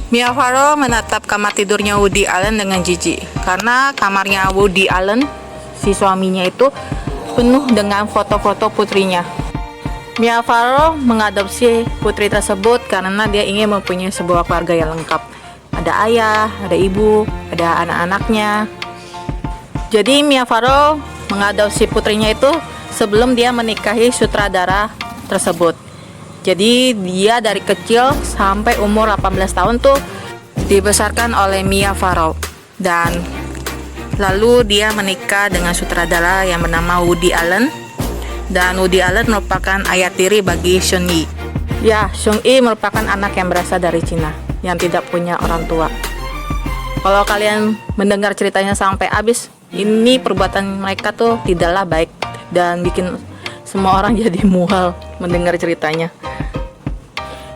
Mia Farrow menatap kamar tidurnya Woody Allen dengan jijik karena kamarnya Woody Allen, si suaminya itu, penuh dengan foto-foto putrinya. Mia Farrow mengadopsi putri tersebut karena dia ingin mempunyai sebuah keluarga yang lengkap. Ada ayah, ada ibu, ada anak-anaknya. Jadi Mia Farrow mengadopsi putrinya itu sebelum dia menikahi sutradara tersebut. Jadi dia dari kecil sampai umur 18 tahun tuh dibesarkan oleh Mia Farrow. Dan lalu dia menikah dengan sutradara yang bernama Woody Allen. Dan Woody Allen merupakan ayah tiri bagi Sun Yi. Ya, Sun Yi merupakan anak yang berasal dari Cina, yang tidak punya orang tua. Kalau kalian mendengar ceritanya sampai habis, ini perbuatan mereka tuh tidaklah baik dan bikin semua orang jadi mual mendengar ceritanya.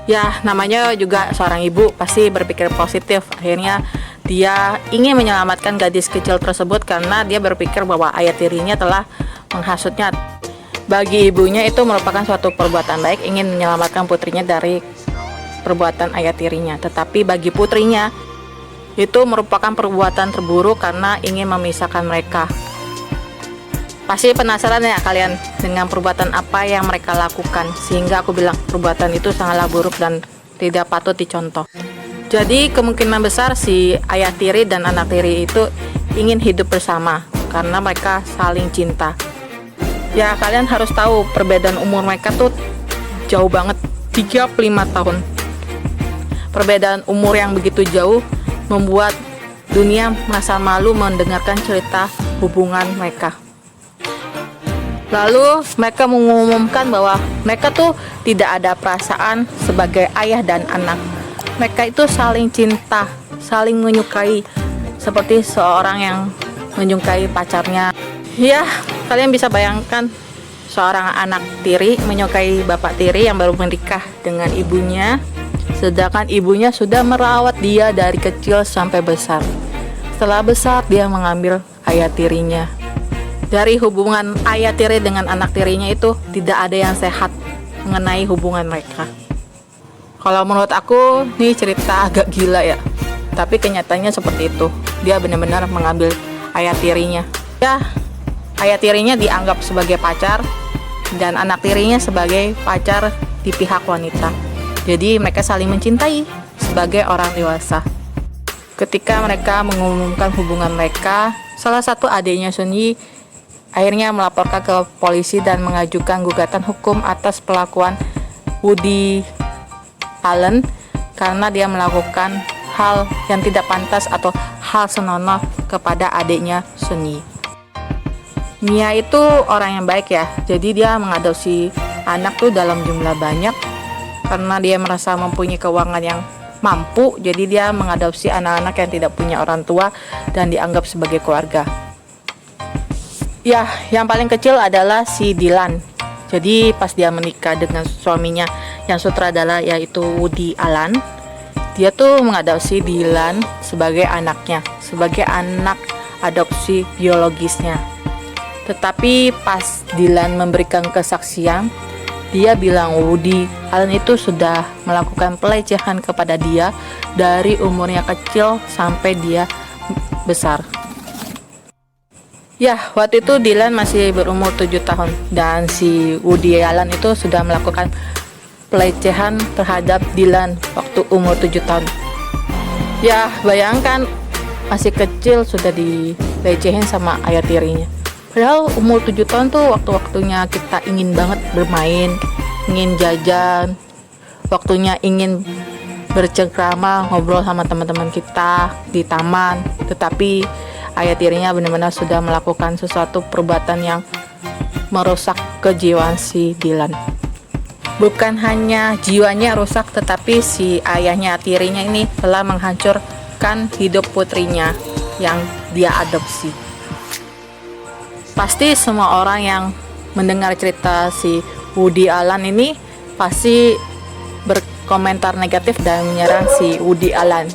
Ya, namanya juga seorang ibu pasti berpikir positif. Akhirnya dia ingin menyelamatkan gadis kecil tersebut karena dia berpikir bahwa ayah tirinya telah menghasutnya. Bagi ibunya itu merupakan suatu perbuatan baik, ingin menyelamatkan putrinya dari perbuatan ayah tirinya. Tetapi bagi putrinya itu merupakan perbuatan terburuk karena ingin memisahkan mereka. Pasti penasaran ya kalian dengan perbuatan apa yang mereka lakukan, sehingga aku bilang perbuatan itu sangatlah buruk dan tidak patut dicontoh. Jadi kemungkinan besar si ayah tiri dan anak tiri itu ingin hidup bersama karena mereka saling cinta. Ya, kalian harus tahu perbedaan umur mereka tuh jauh banget, 35 tahun. Perbedaan umur yang begitu jauh membuat dunia merasa malu mendengarkan cerita hubungan mereka. Lalu mereka mengumumkan bahwa mereka tuh tidak ada perasaan sebagai ayah dan anak. Mereka itu saling cinta, saling menyukai, seperti seorang yang menyukai pacarnya. Ya, kalian bisa bayangkan seorang anak tiri menyukai bapak tiri yang baru menikah dengan ibunya, sedangkan ibunya sudah merawat dia dari kecil sampai besar. Setelah besar, dia mengambil ayah tirinya. Dari hubungan ayah tiri dengan anak tirinya itu tidak ada yang sehat mengenai hubungan mereka. Kalau menurut aku, ini cerita agak gila ya. Tapi kenyataannya seperti itu. Dia benar-benar mengambil ayah tirinya. Ya, ayah tirinya dianggap sebagai pacar dan anak tirinya sebagai pacar di pihak wanita. Jadi mereka saling mencintai sebagai orang dewasa. Ketika mereka mengumumkan hubungan mereka, salah satu adiknya Sun Yi akhirnya melaporkan ke polisi dan mengajukan gugatan hukum atas perlakuan Woody Allen karena dia melakukan hal yang tidak pantas atau hal senonoh kepada adiknya Sun Yi. Mia itu orang yang baik ya, jadi dia mengadopsi anak tuh dalam jumlah banyak karena dia merasa mempunyai keuangan yang mampu, jadi dia mengadopsi anak-anak yang tidak punya orang tua dan dianggap sebagai keluarga. Ya, yang paling kecil adalah si Dylan. Jadi pas dia menikah dengan suaminya yang sutradara yaitu Woody Allen, dia tuh mengadopsi Dylan sebagai anaknya, sebagai anak adopsi biologisnya. Tetapi pas Dylan memberikan kesaksian, dia bilang Woody Allen itu sudah melakukan pelecehan kepada dia dari umurnya kecil sampai dia besar. Ya, waktu itu Dylan masih berumur 7 tahun dan si Woody Allen itu sudah melakukan pelecehan terhadap Dylan waktu umur 7 tahun. Ya, bayangkan masih kecil sudah dilecehin sama ayah tirinya. Padahal umur 7 tahun tuh waktu-waktunya kita ingin banget bermain, ingin jajan, waktunya ingin bercengkrama, ngobrol sama teman-teman kita di taman. Tetapi ayah tirinya benar-benar sudah melakukan sesuatu perbuatan yang merusak kejiwaan si Dylan. Bukan hanya jiwanya rusak, tetapi si ayahnya tirinya ini telah menghancurkan hidup putrinya yang dia adopsi. Pasti semua orang yang mendengar cerita si Woody Allen ini pasti berkomentar negatif dan menyerang si Woody Allen.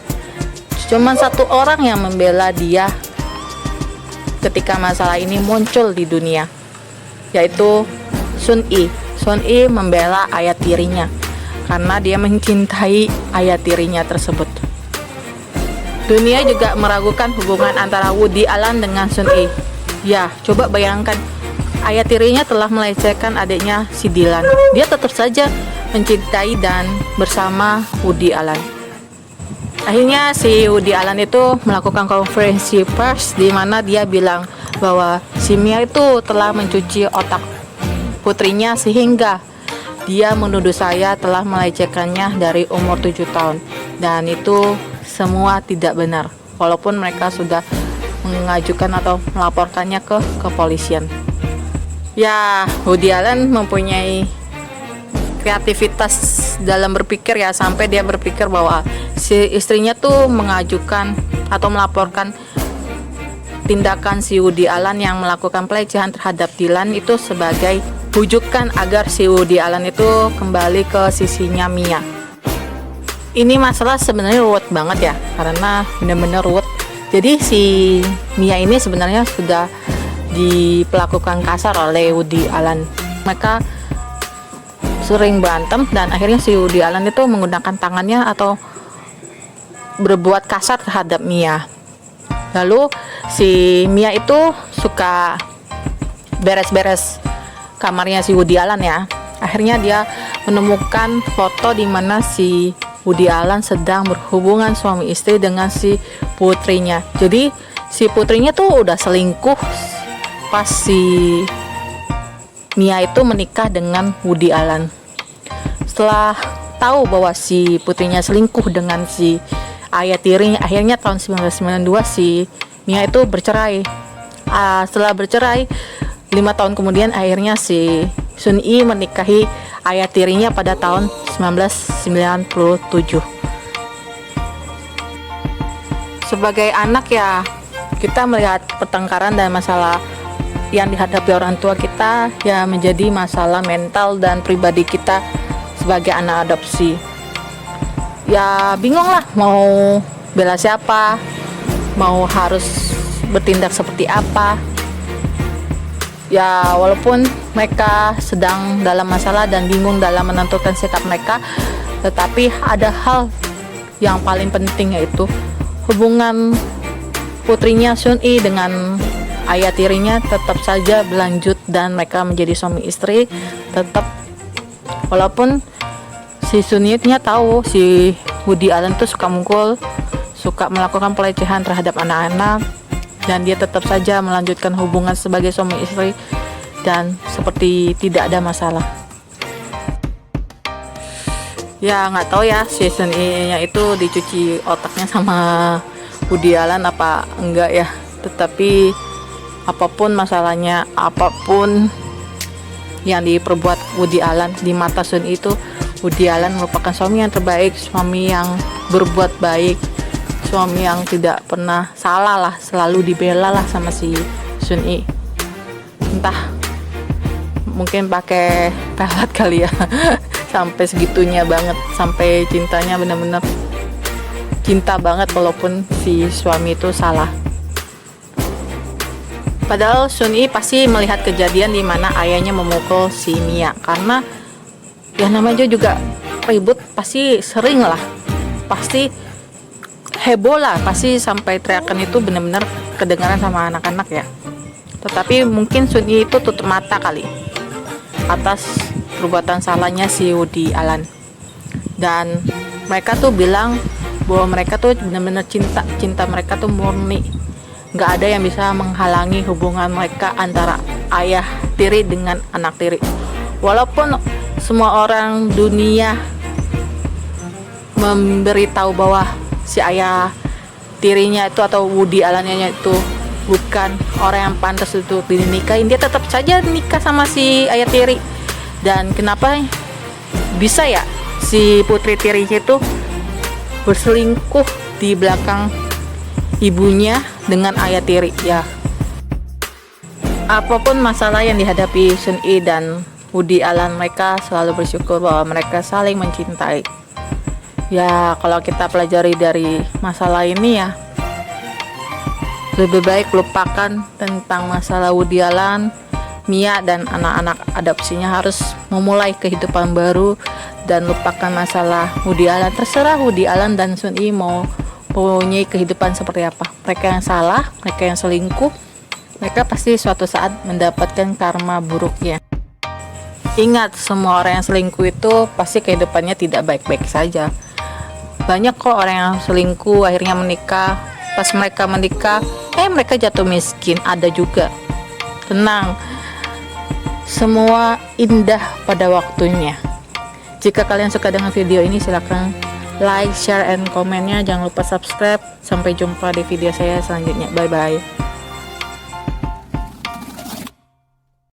Cuman satu orang yang membela dia ketika masalah ini muncul di dunia, yaitu Sun Yi. Sun Yi membela ayah tirinya karena dia mencintai ayah tirinya tersebut. Dunia juga meragukan hubungan antara Woody Allen dengan Sun Yi. Ya, coba bayangkan, ayah tirinya telah melecehkan adiknya si Dylan. Dia tetap saja mencintai dan bersama Woody Allen. Akhirnya si Woody Allen itu melakukan konferensi pers di mana dia bilang bahwa si Mia itu telah mencuci otak putrinya sehingga dia menuduh saya telah melecehkannya dari umur 7 tahun. Dan itu semua tidak benar, walaupun mereka sudah mengajukan atau melaporkannya ke kepolisian. Ya, Woody Allen mempunyai kreativitas dalam berpikir ya, sampai dia berpikir bahwa si istrinya tuh mengajukan atau melaporkan tindakan si Woody Allen yang melakukan pelecehan terhadap Dylan itu sebagai bujukan agar si Woody Allen itu kembali ke sisinya Mia. Ini masalah sebenarnya ruwet banget ya, karena benar-benar ruwet. Jadi si Mia ini sebenarnya sudah diperlakukan kasar oleh Woody Allen. Mereka sering berantem dan akhirnya si Woody Allen itu menggunakan tangannya atau berbuat kasar terhadap Mia. Lalu si Mia itu suka beres-beres kamarnya si Woody Allen ya. Akhirnya dia menemukan foto di mana si Woody Allen sedang berhubungan suami istri dengan si putrinya. Jadi si putrinya tuh udah selingkuh pas si Mia itu menikah dengan Woody Allen. Setelah tahu bahwa si putrinya selingkuh dengan si ayah tirinya, akhirnya tahun 1992 si Mia itu bercerai. Setelah bercerai 5 tahun kemudian akhirnya si Sun Yi menikahi ayah tirinya pada tahun 1997. Sebagai anak ya, kita melihat pertengkaran dan masalah yang dihadapi orang tua kita ya menjadi masalah mental dan pribadi kita sebagai anak adopsi. Ya bingung lah mau bela siapa, mau harus bertindak seperti apa. Ya walaupun mereka sedang dalam masalah dan bingung dalam menentukan sikap mereka, tetapi ada hal yang paling penting, yaitu hubungan putrinya Sun Yi dengan ayah tirinya tetap saja berlanjut dan mereka menjadi suami istri tetap, walaupun si Sun Yi-nya tahu si Woody Allen tuh suka mukul, suka melakukan pelecehan terhadap anak-anak, dan dia tetap saja melanjutkan hubungan sebagai suami istri dan seperti tidak ada masalah. Ya nggak tahu ya si Sun Yi-nya itu dicuci otaknya sama Woody Allen apa enggak ya, tetapi apapun masalahnya, apapun yang diperbuat Woody Allen di mata Sun Yi itu, Woody Allen merupakan suami yang terbaik, suami yang berbuat baik, suami yang tidak pernah salah lah, selalu dibela lah sama si Sun Yi. Entah mungkin pakai pelet kali ya sampai segitunya banget, sampai cintanya benar-benar cinta banget walaupun si suami itu salah. Padahal Sun Yi pasti melihat kejadian di mana ayahnya memukul si Mia, karena ya namanya juga ribut pasti sering lah, pasti heboh lah, pasti sampai teriakan itu benar-benar kedengaran sama anak-anak ya. Tetapi mungkin Sun Yi itu tutup mata kali atas perbuatan salahnya si Woody Allen, dan mereka tuh bilang bahwa mereka tuh benar-benar cinta mereka tuh murni, nggak ada yang bisa menghalangi hubungan mereka antara ayah tiri dengan anak tiri. Walaupun semua orang dunia memberitahu bahwa si ayah tirinya itu atau Woody Allen-nya itu bukan orang yang pantas untuk dinikahin, dia tetap saja nikah sama si ayah tiri. Dan kenapa bisa ya si putri tirinya itu berselingkuh di belakang ibunya dengan ayah tiri ya. Apapun masalah yang dihadapi Sun Yi dan Woody Allen, mereka selalu bersyukur bahwa mereka saling mencintai. Ya kalau kita pelajari dari masalah ini ya, lebih baik lupakan tentang masalah Woody Allen. Mia dan anak-anak adopsinya harus memulai kehidupan baru dan lupakan masalah Woody Allen. Terserah Woody Allen dan Sun Yi mau mempunyai kehidupan seperti apa. Mereka yang salah, mereka yang selingkuh, mereka pasti suatu saat mendapatkan karma buruknya. Ingat, semua orang yang selingkuh itu pasti kehidupannya tidak baik-baik saja. Banyak kok orang yang selingkuh akhirnya menikah. Pas mereka menikah, mereka jatuh miskin. Ada juga. Tenang, semua indah pada waktunya. Jika kalian suka dengan video ini, silahkan like, share, and komennya. Jangan lupa subscribe. Sampai jumpa di video saya selanjutnya. Bye bye.